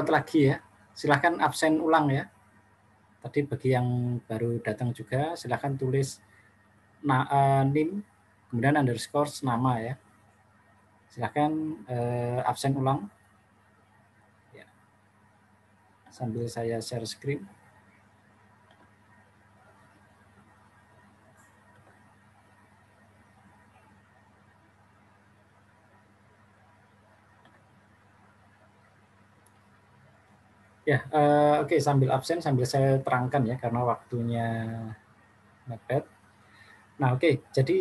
note lagi ya. Silahkan absen ulang ya. Tadi bagi yang baru datang juga, silahkan tulis NIM, kemudian underscore nama ya. Silahkan absen ulang. Ya. Sambil saya share screen. Ya, oke, sambil absen, sambil saya terangkan ya, karena waktunya mepet. Nah, oke, jadi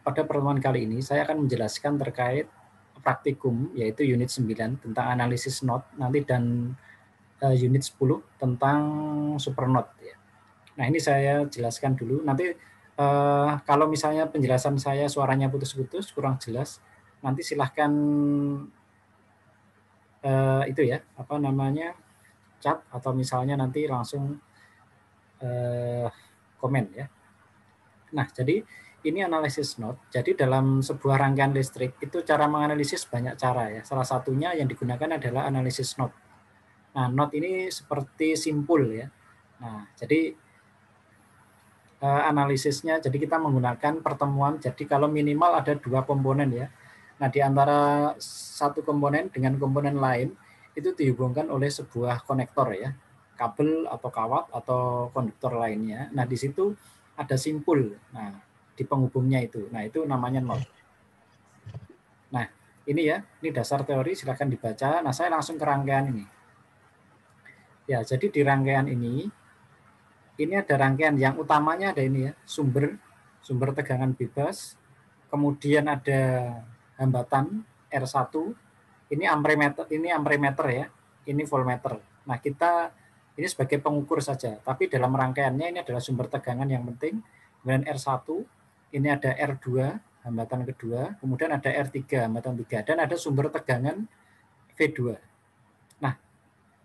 pada pertemuan kali ini saya akan menjelaskan terkait praktikum, yaitu unit 9 tentang analisis node, nanti dan unit 10 tentang supernode. Ya. Nah, ini saya jelaskan dulu. Nanti kalau misalnya penjelasan saya suaranya putus-putus, kurang jelas, nanti silahkan itu ya, apa namanya, chat atau misalnya nanti langsung komen ya. Nah, jadi ini analisis node. Jadi dalam sebuah rangkaian listrik itu cara menganalisis banyak cara ya. Salah satunya yang digunakan adalah analisis node. Nah, node ini seperti simpul ya. Nah, jadi analisisnya, jadi kita menggunakan pertemuan. Jadi kalau minimal ada 2 komponen ya. Nah, di antara satu komponen dengan komponen lain itu dihubungkan oleh sebuah konektor ya, kabel atau kawat atau konduktor lainnya. Nah, di situ ada simpul. Nah, di penghubungnya itu. Nah, itu namanya node. Nah, ini ya, ini dasar teori, silakan dibaca. Nah, saya langsung ke rangkaian ini. Ya, jadi di rangkaian ini ada rangkaian yang utamanya ada ini ya, sumber tegangan bebas, kemudian ada hambatan R1, ini amperemeter ya, ini voltmeter. Nah, kita ini sebagai pengukur saja, tapi dalam rangkaiannya ini adalah sumber tegangan yang penting, kemudian R1, ini ada R2, hambatan kedua, kemudian ada R3, hambatan 3, dan ada sumber tegangan V2. Nah,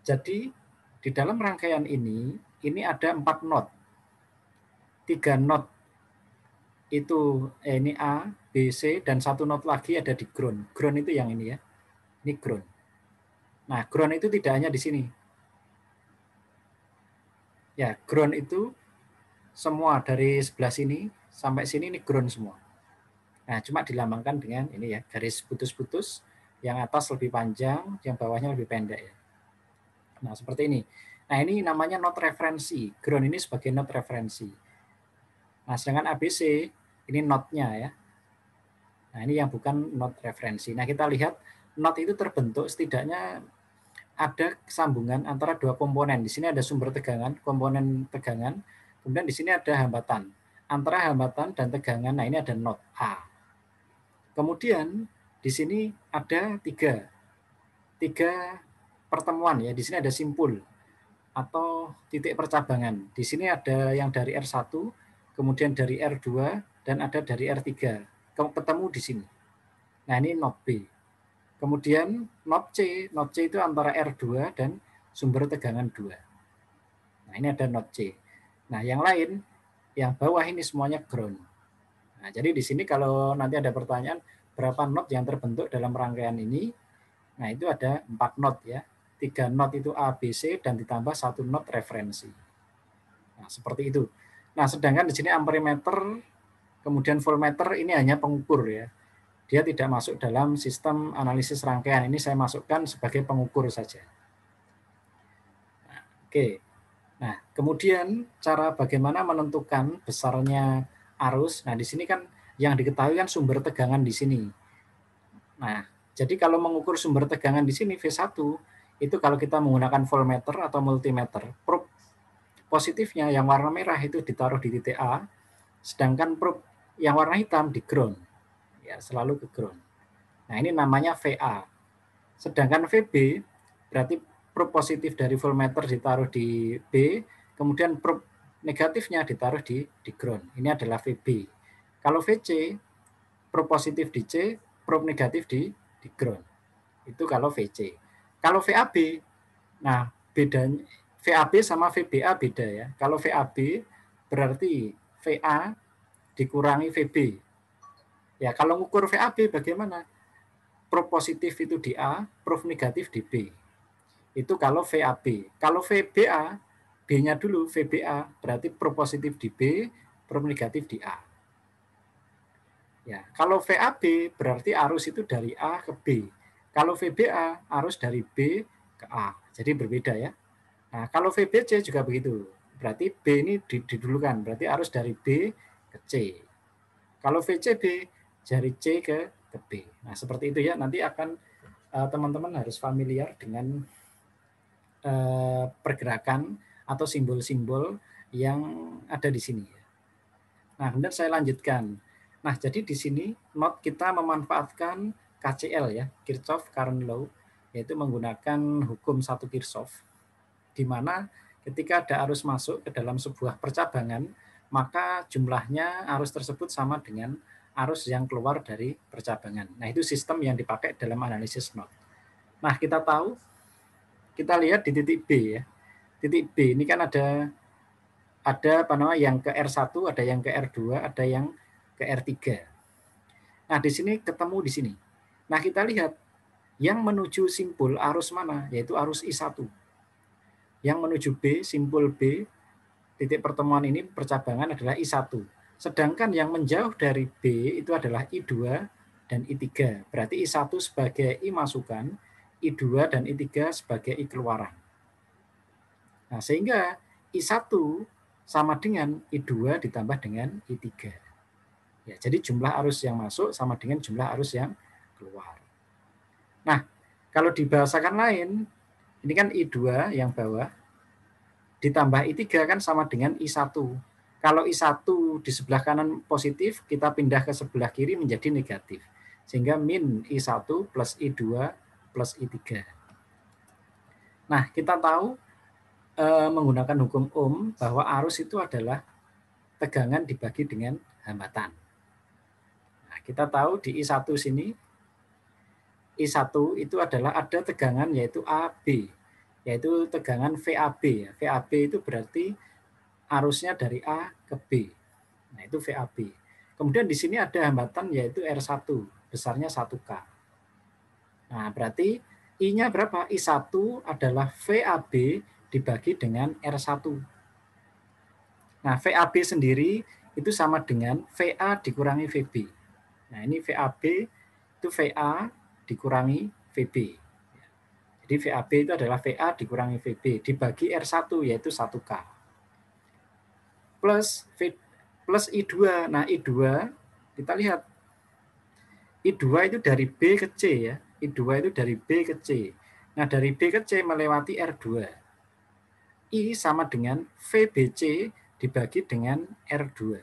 jadi di dalam rangkaian ini ada 4 node. 3 node itu ini A, B, C, dan 1 node lagi ada di ground. Ground itu yang ini ya. Ini ground. Nah, ground itu tidak hanya di sini. Ya, ground itu semua dari sebelah sini sampai sini ini ground semua. Nah, cuma dilambangkan dengan ini ya, garis putus-putus, yang atas lebih panjang, yang bawahnya lebih pendek ya. Nah, seperti ini. Nah, ini namanya node referensi. Ground ini sebagai node referensi. Nah, sedangkan ABC ini node-nya ya. Nah, ini yang bukan node referensi. Nah, kita lihat node itu terbentuk setidaknya ada sambungan antara 2 komponen. Di sini ada sumber tegangan, komponen tegangan, kemudian di sini ada hambatan. Antara hambatan dan tegangan, nah ini ada node A. Kemudian di sini ada 3 pertemuan ya. Di sini ada simpul atau titik percabangan. Di sini ada yang dari R1, kemudian dari R2, dan ada dari R3. Ketemu di sini. Nah, ini node B. Kemudian node C itu antara R2 dan sumber tegangan 2. Nah, ini ada node C. Nah, yang lain, yang bawah ini semuanya ground. Nah, jadi di sini kalau nanti ada pertanyaan, berapa node yang terbentuk dalam rangkaian ini? Nah, itu ada 4 node ya. 3 node itu A, B, C, dan ditambah 1 node referensi. Nah, seperti itu. Nah, sedangkan di sini amperemeter, kemudian voltmeter ini hanya pengukur ya. Dia tidak masuk dalam sistem analisis rangkaian. Ini saya masukkan sebagai pengukur saja. Nah, oke. Nah, kemudian cara bagaimana menentukan besarnya arus. Nah, di sini kan yang diketahui kan sumber tegangan di sini. Nah, jadi kalau mengukur sumber tegangan di sini V1, itu kalau kita menggunakan voltmeter atau multimeter, probe positifnya yang warna merah itu ditaruh di titik A, sedangkan probe yang warna hitam di ground. Ya, selalu ke ground. Nah, ini namanya VA. Sedangkan VB berarti probe positif dari voltmeter ditaruh di B, kemudian probe negatifnya ditaruh di ground. Ini adalah VB. Kalau VC, probe positif di C, probe negatif di ground. Itu kalau VC. Kalau VAB, nah bedanya VAB sama VBA beda ya. Kalau VAB berarti VA dikurangi VB. Ya, kalau ngukur VAB bagaimana? Probe positif itu di A, probe negatif di B. Itu kalau VAB. Kalau VBA, B-nya dulu, VBA berarti pro positif di B, pro negatif di A. Ya, kalau VAB berarti arus itu dari A ke B. Kalau VBA arus dari B ke A. Jadi berbeda ya. Nah, kalau VBC juga begitu. Berarti B ini didulukan, berarti arus dari B ke C. Kalau VCB dari C ke B. Nah, seperti itu ya. Nanti akan teman-teman harus familiar dengan pergerakan atau simbol-simbol yang ada di sini. Nah, kemudian saya lanjutkan. Nah, jadi di sini note kita memanfaatkan KCL ya, Kirchhoff Current Law, yaitu menggunakan hukum 1 Kirchhoff, di mana ketika ada arus masuk ke dalam sebuah percabangan, maka jumlahnya arus tersebut sama dengan arus yang keluar dari percabangan. Nah, itu sistem yang dipakai dalam analisis note. Nah, kita tahu, kita lihat di titik B ya. Titik B ini kan ada apa namanya yang ke R1, ada yang ke R2, ada yang ke R3. Nah, di sini ketemu di sini. Nah, kita lihat yang menuju simpul arus mana, yaitu arus I1. Yang menuju B, simpul B, titik pertemuan ini percabangan adalah I1. Sedangkan yang menjauh dari B itu adalah I2 dan I3. Berarti I1 sebagai I masukan, I2 dan I3 sebagai I keluaran. Nah, sehingga I1 sama dengan I2 ditambah dengan I3. Ya, jadi jumlah arus yang masuk sama dengan jumlah arus yang keluar. Nah, kalau dibahasakan lain, ini kan I2 yang bawah, ditambah I3 kan sama dengan I1. Kalau I1 di sebelah kanan positif, kita pindah ke sebelah kiri menjadi negatif. Sehingga min I1 plus I2 plus I3. Nah, kita tahu menggunakan hukum Ohm bahwa arus itu adalah tegangan dibagi dengan hambatan. Nah, kita tahu di I1 sini, I1 itu adalah ada tegangan yaitu AB, yaitu tegangan VAB. VAB itu berarti arusnya dari A ke B. Nah, itu VAB. Kemudian di sini ada hambatan yaitu R1, besarnya 1K. Nah, berarti I-nya berapa? I1 adalah VAB dibagi dengan R1. Nah, VAB sendiri itu sama dengan VA dikurangi VB. Nah, ini VAB itu VA dikurangi VB. Jadi VAB itu adalah VA dikurangi VB dibagi R1 yaitu 1K. Plus I2. Nah, I2 kita lihat. I2 itu dari B ke C ya. I2 itu dari B ke C. Nah, dari B ke C melewati R2. I sama dengan VBC dibagi dengan R2.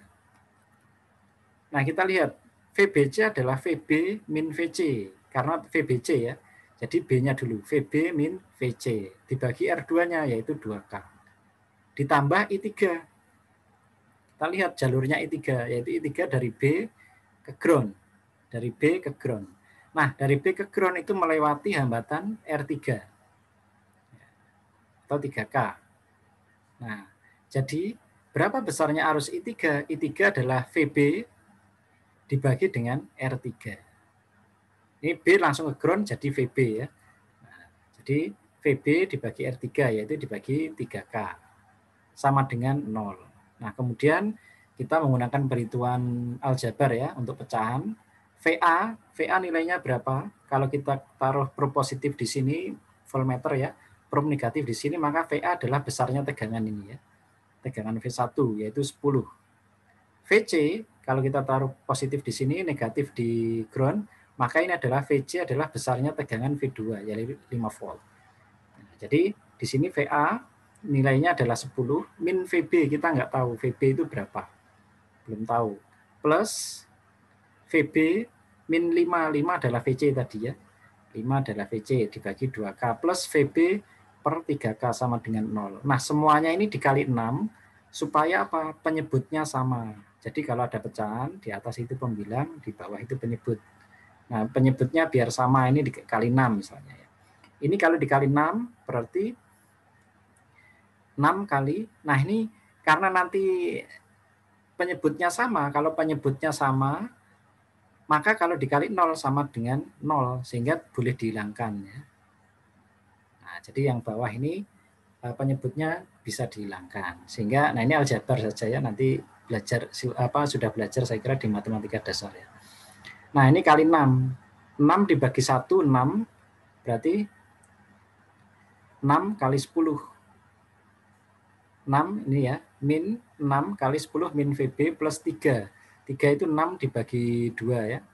Nah, kita lihat VBC adalah VB min VC. Karena VBC ya. Jadi B-nya dulu. VB min VC. Dibagi R2-nya yaitu 2K. Ditambah I3. Kita lihat jalurnya I3. Yaitu I3 dari B ke ground. Dari B ke ground. Nah, dari B ke ground itu melewati hambatan R3. Atau 3K. Nah, jadi berapa besarnya arus I3? I3 adalah VB dibagi dengan R3. Ini B langsung ke ground jadi VB ya. Nah, jadi VB dibagi R3 yaitu dibagi 3K. Sama dengan 0. Nah, kemudian kita menggunakan perhitungan aljabar ya untuk pecahan. VA nilainya berapa? Kalau kita taruh pro positif di sini, voltmeter ya, pro negatif di sini, maka VA adalah besarnya tegangan ini ya. Tegangan V1 yaitu 10. VC kalau kita taruh positif di sini, negatif di ground, maka ini adalah VC adalah besarnya tegangan V2 yaitu 5 volt. Nah, jadi di sini VA nilainya adalah 10, min VB kita nggak tahu VB itu berapa. Belum tahu. Plus VB min 5 adalah VC tadi ya. 5 adalah VC dibagi 2K plus VB per 3K sama dengan 0. Nah, semuanya ini dikali 6 supaya apa? Penyebutnya sama. Jadi kalau ada pecahan, di atas itu pembilang, di bawah itu penyebut. Nah, penyebutnya biar sama, ini dikali 6 misalnya. Ya. Ini kalau dikali 6 berarti 6 kali. Nah, ini karena nanti penyebutnya sama, kalau penyebutnya sama, maka kalau dikali 0 sama dengan 0, sehingga boleh dihilangkan. Ya. Nah, Nah, jadi yang bawah ini penyebutnya bisa dihilangkan. Sehingga, nah ini aljabar saja ya, nanti belajar sudah belajar saya kira di matematika dasar ya. Nah ini kali 6. 6 dibagi 1, 6. Berarti 6 kali 10. 6 ini ya, min 6 kali 10 min VB plus 3. 3 itu 6 dibagi 2 ya,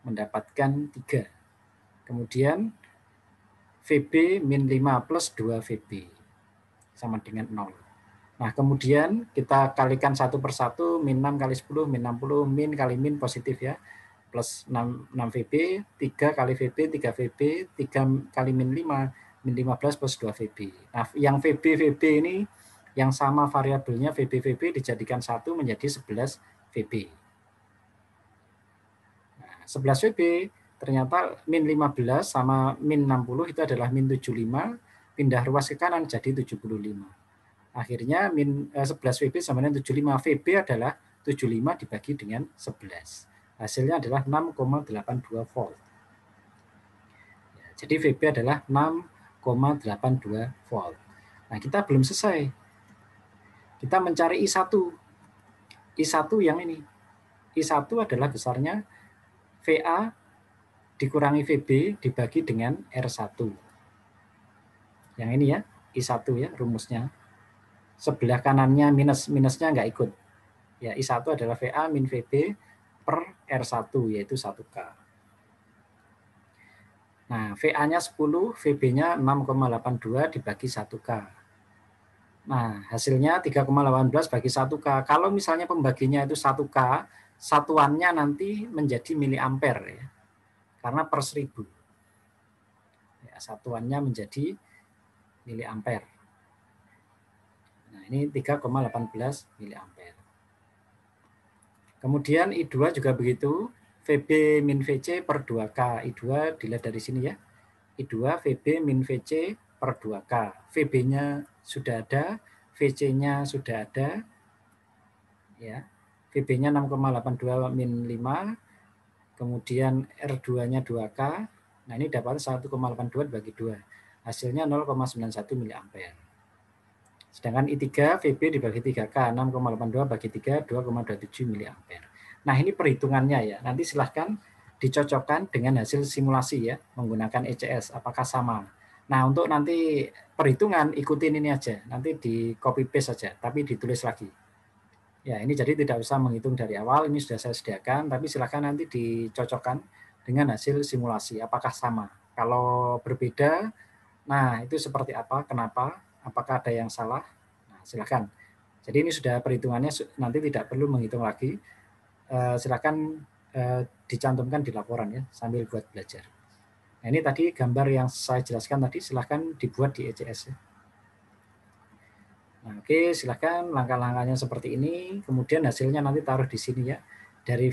mendapatkan 3. Kemudian VB min 5 plus 2 VB sama dengan 0. Nah, kemudian kita kalikan satu per satu, min 6 kali 10, min 60, min kali min positif ya, plus 6 VB, 3 kali VB, 3 VB, 3 kali min 5, min 15 plus 2 VB. Nah, yang VB ini, yang sama variabelnya VB dijadikan 1 menjadi 11 VB. Nah, 11 VB ternyata min 15 sama min 60 itu adalah min 75, pindah ruas ke kanan jadi 75. Akhirnya min 11 VB sama dengan 75. VB adalah 75 dibagi dengan 11. Hasilnya adalah 6,82 volt. Jadi VB adalah 6,82 volt. Nah, kita belum selesai. Kita mencari I1. I1 yang ini. I1 adalah besarnya VA dikurangi VB dibagi dengan R1. Yang ini ya, I1 ya rumusnya. Sebelah kanannya minusnya nggak ikut. Ya, I1 adalah VA min VB per R1, yaitu 1K. Nah, VA-nya 10, VB-nya 6,82 dibagi 1K. Nah, hasilnya 3,18 bagi 1K. Kalau misalnya pembaginya itu 1K, satuannya nanti menjadi miliampere ya. Karena per 1000. Ya, satuannya menjadi miliampere. Nah, ini 3,18 miliampere. Kemudian I2 juga begitu, VB min VC per 2K. I2 dilihat dari sini ya. I2 VB min VC per 2K. VB-nya sudah ada, VC-nya sudah ada. Ya. VB-nya 6,82 min 5. Kemudian R2-nya 2K. Nah, ini dapat 1,82 bagi 2. Hasilnya 0,91 miliampere. Sedangkan I3 VB dibagi 3K, 6,82 bagi 3, 2,27 miliampere. Nah, ini perhitungannya ya. Nanti silahkan dicocokkan dengan hasil simulasi ya, menggunakan ECS. Apakah sama? Nah, untuk nanti perhitungan, ikutin ini aja. Nanti di copy paste saja, tapi ditulis lagi. Ya, ini jadi tidak usah menghitung dari awal, ini sudah saya sediakan, tapi silahkan nanti dicocokkan dengan hasil simulasi. Apakah sama? Kalau berbeda, nah itu seperti apa, kenapa? Apakah ada yang salah? Nah, silakan. Jadi ini sudah perhitungannya, nanti tidak perlu menghitung lagi. Silakan dicantumkan di laporan ya, sambil buat belajar. Nah, ini tadi gambar yang saya jelaskan tadi, silakan dibuat di ECS ya. Nah, oke, silakan langkah-langkahnya seperti ini. Kemudian hasilnya nanti taruh di sini ya. Dari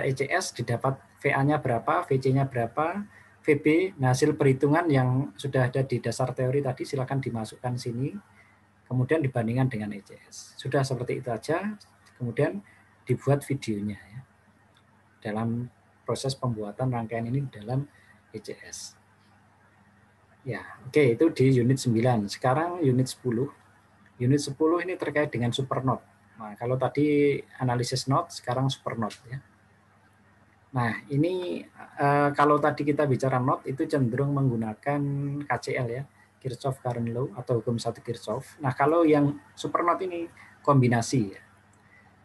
ECS didapat VA-nya berapa, VC-nya berapa, VB, nah hasil perhitungan yang sudah ada di dasar teori tadi silakan dimasukkan sini, kemudian dibandingkan dengan ECS. Sudah seperti itu aja, kemudian dibuat videonya ya, dalam proses pembuatan rangkaian ini dalam ECS. Ya, oke, itu di unit 9. Sekarang unit 10. Unit 10 ini terkait dengan supernode. Nah, kalau tadi analisis node, sekarang supernode ya. Nah, ini kalau tadi kita bicara node itu cenderung menggunakan KCL ya, Kirchhoff Current Law atau hukum 1 Kirchhoff. Nah, kalau yang supernode ini kombinasi ya,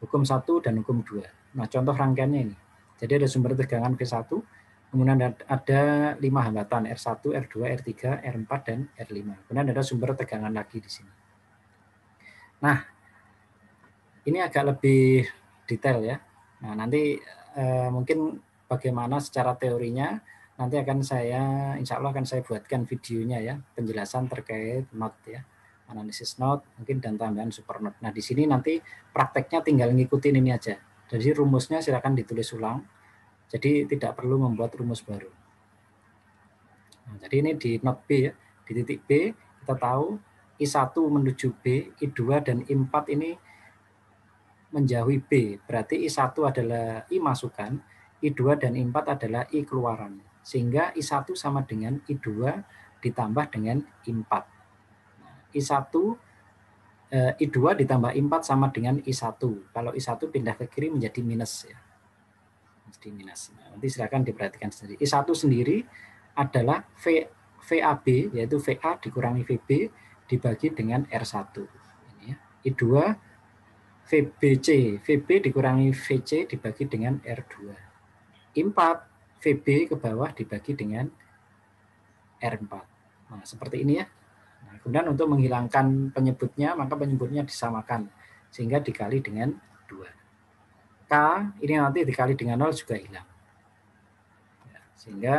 hukum 1 dan hukum 2. Nah, contoh rangkaiannya ini. Jadi ada sumber tegangan V1, kemudian ada 5 hambatan R1, R2, R3, R4, dan R5. Kemudian ada sumber tegangan lagi di sini. Nah, ini agak lebih detail ya. Nah, nanti mungkin bagaimana secara teorinya nanti akan saya, insya Allah akan saya buatkan videonya ya, penjelasan terkait node ya, analisis node mungkin dan tambahan supernode. Nah, di sini nanti prakteknya tinggal ngikutin ini aja. Jadi rumusnya silakan ditulis ulang. Jadi tidak perlu membuat rumus baru. Nah, jadi ini di node B ya, di titik B kita tahu I1 menuju B, I2 dan I4 ini menjauhi B, berarti I1 adalah I masukan, I2 dan I4 adalah I keluaran. Sehingga I1 sama dengan I2 ditambah dengan I4. I1, I2 ditambah I4 sama dengan I1. Kalau I1 pindah ke kiri menjadi minus ya. Menjadi minus. Nah, nanti silakan diperhatikan sendiri. I1 sendiri adalah VAB, yaitu VA dikurangi VB dibagi dengan R1. Ini ya. I2 VBC, VB dikurangi VC dibagi dengan R2. I4 VB ke bawah dibagi dengan R4. Nah, seperti ini ya. Nah, kemudian untuk menghilangkan penyebutnya, maka penyebutnya disamakan sehingga dikali dengan 2. K ini nanti dikali dengan 0 juga hilang. Ya, sehingga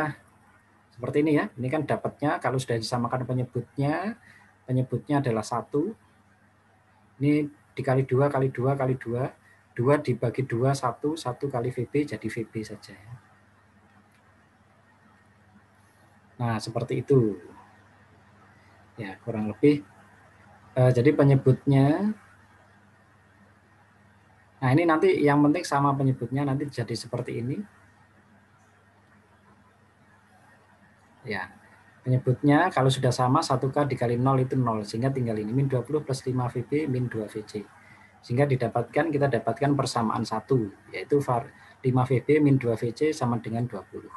seperti ini ya. Ini kan dapatnya kalau sudah disamakan penyebutnya adalah 1. Ini dikali 2 kali 2 kali 2. 2 dibagi 2, 1. 1 kali VB jadi VB saja ya. Nah, seperti itu. Ya, kurang lebih. Jadi penyebutnya. Nah, ini nanti yang penting sama penyebutnya nanti jadi seperti ini. Ya, penyebutnya kalau sudah sama 1K dikali 0 itu 0. Sehingga tinggal ini min 20 plus 5 VB min 2 VC. Sehingga kita dapatkan persamaan 1. Yaitu 5 VB min 2 VC sama dengan 20.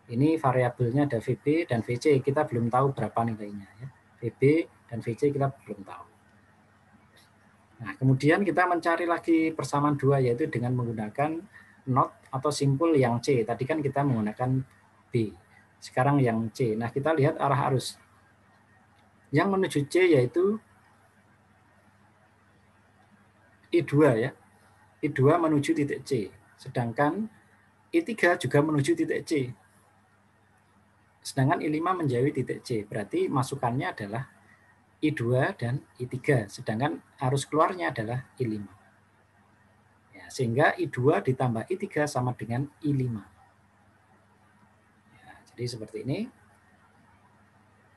Ini variabelnya ada VB dan VC. Kita belum tahu berapa nilainya. Ya. VB dan VC kita belum tahu. Nah, kemudian kita mencari lagi persamaan 2, yaitu dengan menggunakan not atau simpul yang C. Tadi kan kita menggunakan B. Sekarang yang C. Nah, kita lihat arah arus. Yang menuju C yaitu I2 ya. I2 menuju titik C. Sedangkan I3 juga menuju titik C. Sedangkan I5 menjauhi titik C. Berarti masukannya adalah I2 dan I3. Sedangkan arus keluarnya adalah I5. Ya, sehingga I2 ditambah I3 sama dengan I5. Ya, jadi seperti ini.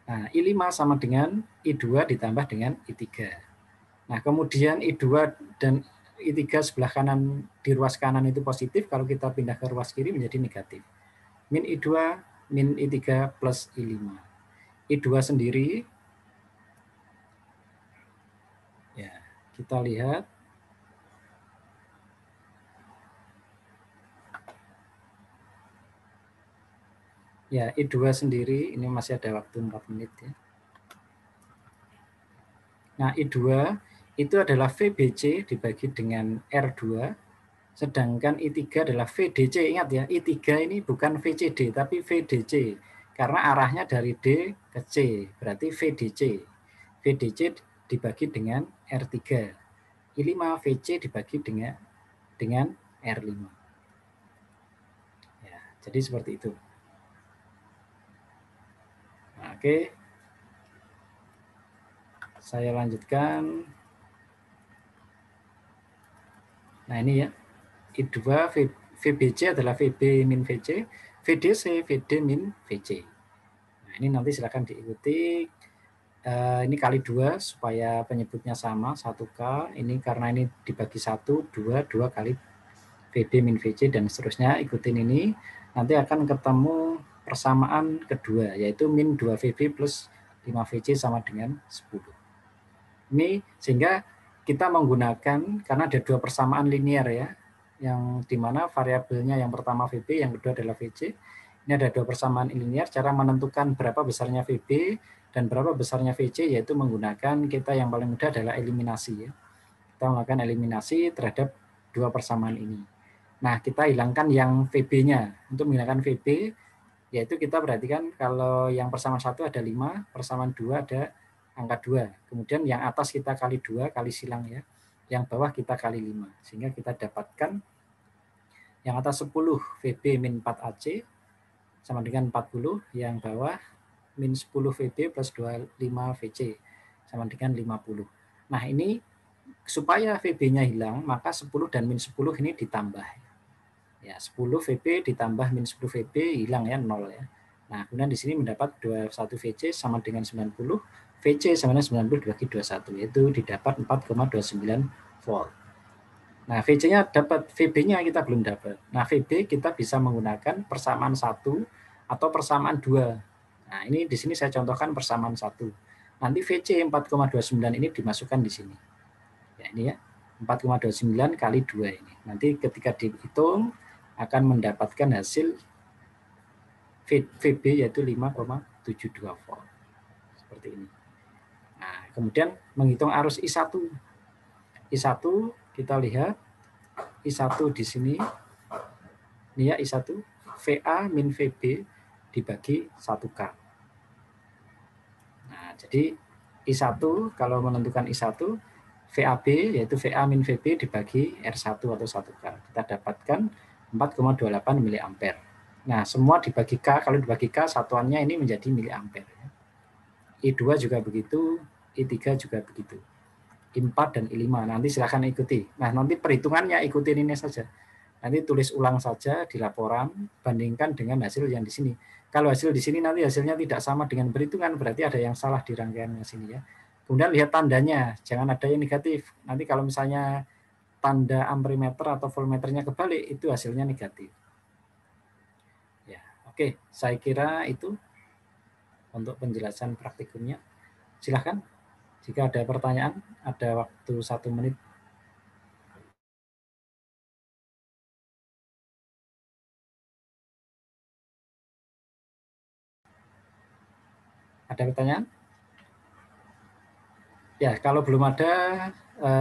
Nah, I5 sama dengan I2 ditambah dengan I3. Nah, kemudian I2 dan I3 sebelah kanan di ruas kanan itu positif, kalau kita pindah ke ruas kiri menjadi negatif. Min I2, min I3 plus I5. I2 sendiri, ya kita lihat. Ya, I2 sendiri, ini masih ada waktu 4 menit ya. Nah, I2 itu adalah VBC dibagi dengan R2, sedangkan I3 adalah VDC. Ingat ya, I3 ini bukan VCD, tapi VDC. Karena arahnya dari D ke C, berarti VDC. VDC dibagi dengan R3. I5 VC dibagi dengan R5. Ya, jadi seperti itu. Nah, oke. Saya lanjutkan. Nah, ini ya. I2 VBC adalah VB min VC, VDC VD min VC. Nah, ini nanti silakan diikuti. Ini kali 2 supaya penyebutnya sama, 1K. Ini karena ini dibagi 1, 2 kali VB min VC dan seterusnya. Ikutin ini. Nanti akan ketemu persamaan kedua, yaitu min 2 VB plus 5 VC sama dengan 10. Ini sehingga kita menggunakan, karena ada 2 persamaan linear ya, yang dimana variabelnya yang pertama VB, yang kedua adalah VC. Ini ada 2 persamaan linear. Cara menentukan berapa besarnya VB dan berapa besarnya VC yaitu menggunakan kita yang paling mudah adalah eliminasi ya. Kita melakukan eliminasi terhadap 2 persamaan ini. Nah, kita hilangkan yang VB-nya. Untuk menghilangkan VB yaitu kita perhatikan kalau yang persamaan 1 ada 5, persamaan 2 ada angka 2. Kemudian yang atas kita kali 2 kali silang ya. Yang bawah kita kali 5. Sehingga kita dapatkan yang atas 10 VB min 4 AC sama dengan 40, yang bawah min 10 VB plus 25 VC sama dengan 50. Nah, ini supaya VB-nya hilang, maka 10 dan min 10 ini ditambah. Ya, 10 VB ditambah min 10 VB hilang ya, 0 ya. Nah, kemudian di sini mendapat 21 VC sama dengan 90, VC sama dengan 90 dibagi 21, yaitu didapat 4,29 volt. Nah, VC-nya dapat, VB-nya kita belum dapat. Nah, VB kita bisa menggunakan persamaan 1 atau persamaan 2. Nah, ini di sini saya contohkan persamaan 1. Nanti VC 4,29 ini dimasukkan di sini. Ya, ini ya. 4,29 kali 2 ini. Nanti ketika dihitung akan mendapatkan hasil VB yaitu 5,72 volt. Seperti ini. Nah, kemudian menghitung arus I1. I1 kita lihat I1 di sini. Ini ya I1 VA min VB dibagi 1K. Nah, jadi I1 kalau menentukan I1 VAB yaitu VA min VB dibagi R1 atau 1K. Kita dapatkan 4,28 miliampere. Nah, semua dibagi K, kalau dibagi K satuannya ini menjadi miliampere. I2 juga begitu, I3 juga begitu. I4 dan I5 nanti silakan ikuti. Nah, nanti perhitungannya ikutin ini saja. Nanti tulis ulang saja di laporan, bandingkan dengan hasil yang di sini. Kalau hasil di sini nanti hasilnya tidak sama dengan perhitungan, berarti ada yang salah di rangkaiannya sini ya. Kemudian lihat tandanya, jangan ada yang negatif. Nanti kalau misalnya tanda ampermeter atau voltmeternya kebalik, itu hasilnya negatif. Ya, oke, saya kira itu untuk penjelasan praktikumnya. Silahkan, jika ada pertanyaan, ada waktu 1 menit. Ada pertanyaan? Ya, kalau belum ada,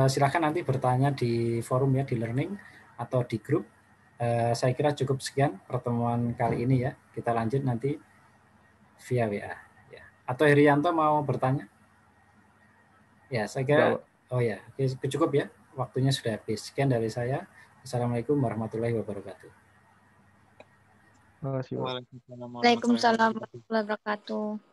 silakan nanti bertanya di forum ya, di learning atau di grup. Saya kira cukup sekian pertemuan kali ini ya. Kita lanjut nanti via WA. Ya. Atau Herianto mau bertanya? Ya, saya kira. Oh ya, cukup ya. Waktunya sudah habis. Sekian dari saya. Assalamualaikum warahmatullahi wabarakatuh. Waalaikumsalam warahmatullahi wabarakatuh.